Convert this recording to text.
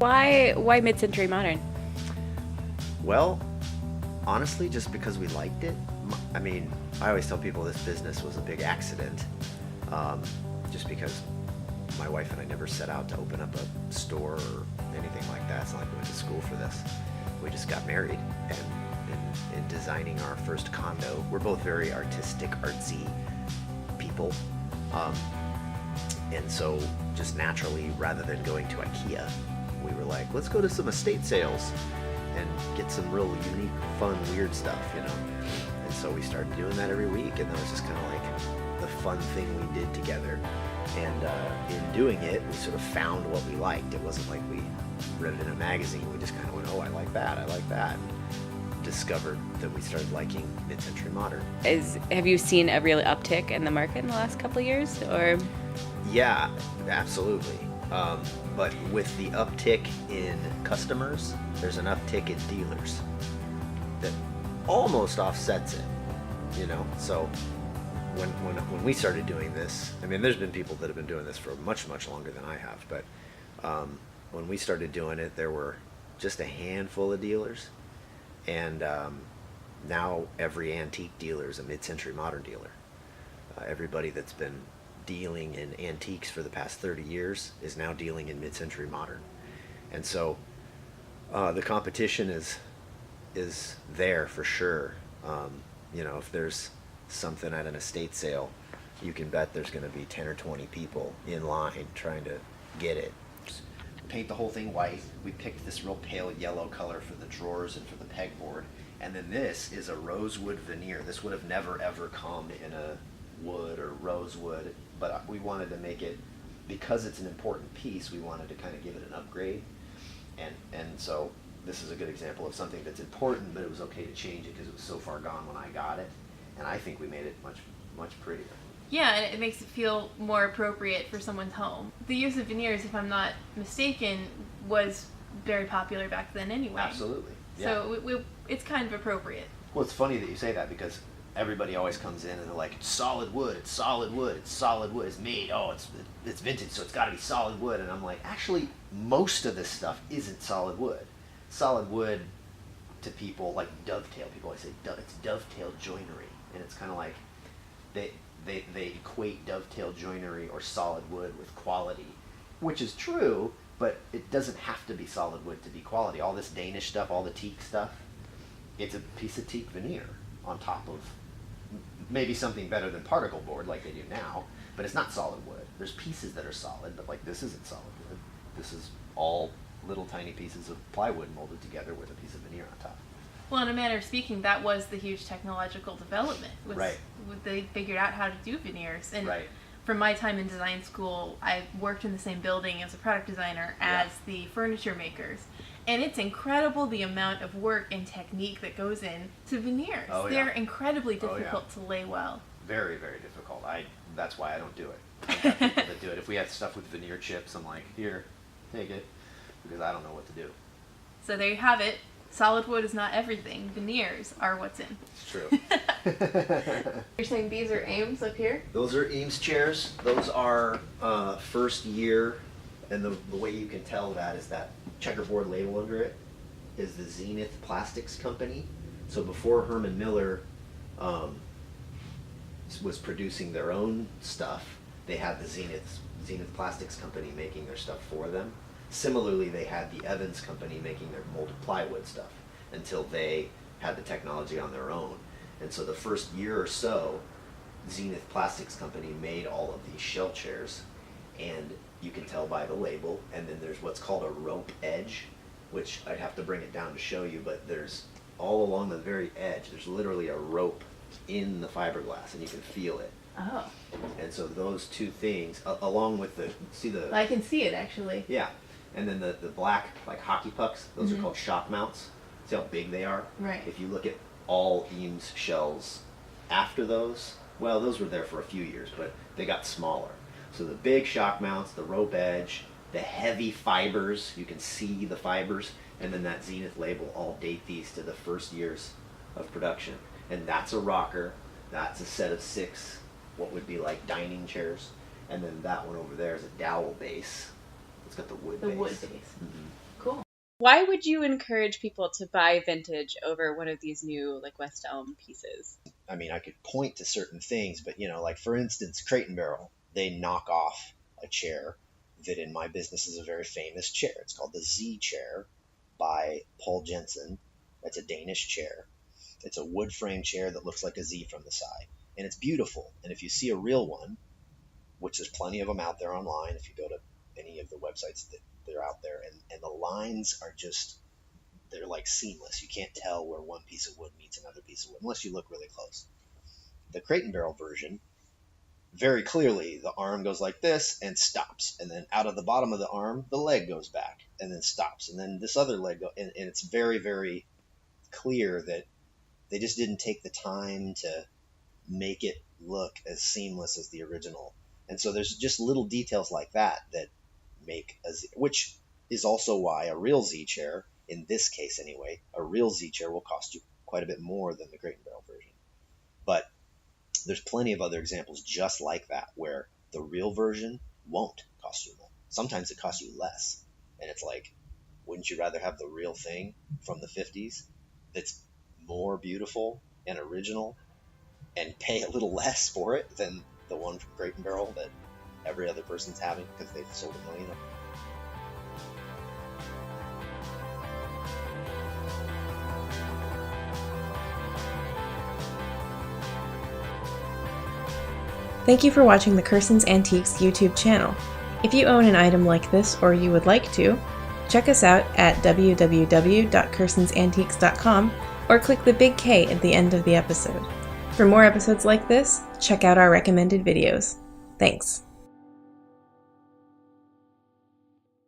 Why mid-century modern? Well, honestly, just because we liked it. I mean, I always tell people this business was a big accident, just because my wife and I never set out to open up a store or anything like that. It's not like we went to school for this. We just got married, and in designing our first condo, we're both very artistic, artsy people. And so just naturally, rather than going to IKEA, we were like, let's go to some estate sales and get some real unique, fun, weird stuff, you know? And so we started doing that every week, and that was just kind of like the fun thing we did together. And in doing it, we sort of found what we liked. It wasn't like we read it in a magazine. We just kind of went, oh, I like that, and discovered that we started liking mid-century modern. Have you seen a real uptick in the market in the last couple of years, or? Yeah, absolutely. But with the uptick in customers, there's an uptick in dealers that almost offsets it, you know? So when we started doing this, I mean, there's been people that have been doing this for much, much longer than I have, but when we started doing it, there were just a handful of dealers, and now every antique dealer is a mid-century modern dealer. Everybody that's been dealing in antiques for the past 30 years is now dealing in mid-century modern. And so the competition is there for sure. You know, if there's something at an estate sale, you can bet there's going to be 10 or 20 people in line trying to get it. Paint the whole thing white. We picked this real pale yellow color for the drawers and for the pegboard. And then this is a rosewood veneer. This would have never ever come in a wood or rosewood, but we wanted to make it, because it's an important piece, we wanted to kind of give it an upgrade. And so this is a good example of something that's important, but it was okay to change it because it was so far gone when I got it. And I think we made it much, much prettier. Yeah, and it makes it feel more appropriate for someone's home. The use of veneers, if I'm not mistaken, was very popular back then anyway. Absolutely. Yeah. So it's kind of appropriate. Well, it's funny that you say that, because everybody always comes in and they're like, it's solid wood, it's solid wood, it's solid wood, it's made, it's vintage, so it's got to be solid wood. And I'm like, actually, most of this stuff isn't solid wood. Solid wood, to people like dovetail, people always say it's dovetail joinery, and it's kind of like they equate dovetail joinery or solid wood with quality, which is true, but it doesn't have to be solid wood to be quality. All this Danish stuff, all the teak stuff, it's a piece of teak veneer on top of maybe something better than particle board like they do now, but it's not solid wood. There's pieces that are solid, but like this isn't solid wood. This is all little tiny pieces of plywood molded together with a piece of veneer on top. Well, in a manner of speaking, that was the huge technological development. Right. They figured out how to do veneers. And right. From my time in design school, I worked in the same building as a product designer as the furniture makers. And it's incredible the amount of work and technique that goes into veneers. Oh, yeah. They're incredibly difficult to lay well. Very, very difficult. That's why I don't do it. I have people that do it. If we have stuff with veneer chips, I'm like, here, take it, because I don't know what to do. So there you have it. Solid wood is not everything. Veneers are what's in. It's true. You're saying these are Ames up here? Those are Eames chairs. Those are first year, and the way you can tell that is that checkerboard label under it is the Zenith Plastics Company. So before Herman Miller was producing their own stuff, they had the Zenith Plastics Company making their stuff for them. Similarly, they had the Evans Company making their molded plywood stuff until they had the technology on their own. And so the first year or so, Zenith Plastics Company made all of these shell chairs, and you can tell by the label. And then there's what's called a rope edge, which I'd have to bring it down to show you, but there's all along the very edge, there's literally a rope in the fiberglass, and you can feel it. Oh. And so those two things, along with I can see it actually. Yeah. And then the black, like hockey pucks, those are called shock mounts. See how big they are? Right. If you look at all Eames shells after those, well, those were there for a few years, but they got smaller. So the big shock mounts, the rope edge, the heavy fibers, you can see the fibers, and then that Zenith label all date these to the first years of production. And that's a rocker, that's a set of 6, what would be like dining chairs, and then that one over there is a dowel base. It's got the wood base. The wood base. Mm-hmm. Why would you encourage people to buy vintage over one of these new like West Elm pieces? I mean, I could point to certain things, but like for instance, Crate and Barrel, they knock off a chair that in my business is a very famous chair. It's called the Z chair by Paul Jensen. It's a Danish chair. It's a wood frame chair that looks like a Z from the side, and it's beautiful. And if you see a real one, which there's plenty of them out there online, if you go to any of the websites that they're out there, and the lines are just, they're like seamless. You can't tell where one piece of wood meets another piece of wood unless you look really close. The Crate and Barrel version, very clearly the arm goes like this and stops, and then out of the bottom of the arm the leg goes back and then stops, and then this other leg and it's very, very clear that they just didn't take the time to make it look as seamless as the original. And so there's just little details like that that make a Z, which is also why a real Z chair, in this case anyway, a real Z chair will cost you quite a bit more than the Crate and Barrel version. But there's plenty of other examples just like that where the real version won't cost you more. Sometimes it costs you less. And it's like, wouldn't you rather have the real thing from the 50s that's more beautiful and original and pay a little less for it than the one from Crate and Barrel that every other person's having because they've sold 1 million of them? Thank you for watching the Kerson's Antiques YouTube channel. If you own an item like this or you would like to, check us out at www.kersonsantiques.com or click the big K at the end of the episode. For more episodes like this, check out our recommended videos. Thanks.